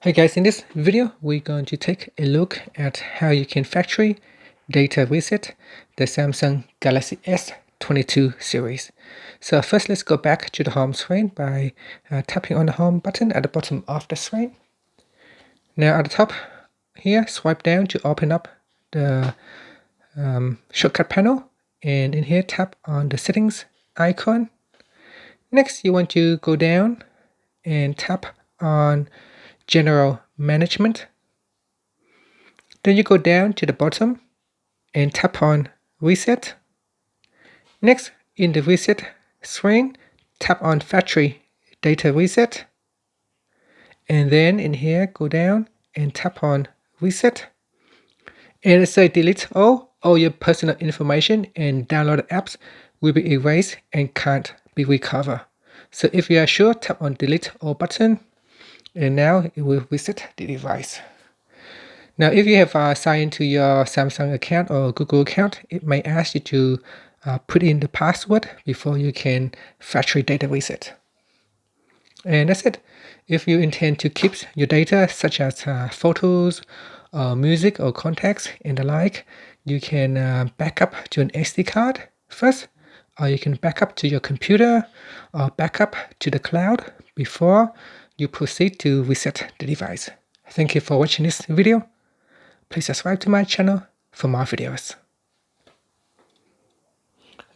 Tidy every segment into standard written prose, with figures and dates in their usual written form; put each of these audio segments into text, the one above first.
Hey guys, in this video, we're going to take a look at how you can factory data reset the Samsung Galaxy S22 series. So first, let's go back to the home screen by tapping on the home button at the bottom of the screen. Now at the top here, swipe down to open up the shortcut panel, and in here, tap on the settings icon. Next, you want to go down and tap on General Management. Then you go down to the bottom and tap on Reset. Next, in the Reset screen, tap on Factory Data Reset. And then in here, go down and tap on Reset. And it says delete all your personal information and downloaded apps will be erased and can't be recovered. So if you are sure, tap on Delete All button, and now it will reset the device. Now, if you have signed into your Samsung account or Google account, it may ask you to put in the password before you can factory data reset. And that's it. If you intend to keep your data, such as photos, music, or contacts, and the like, you can back up to an SD card first, or you can back up to your computer, or back up to the cloud before you proceed to reset the device. Thank you for watching this video. Please subscribe to my channel for more videos.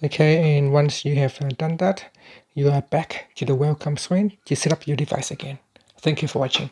Okay, and once you have done that, you are back to the welcome screen to set up your device again. Thank you for watching.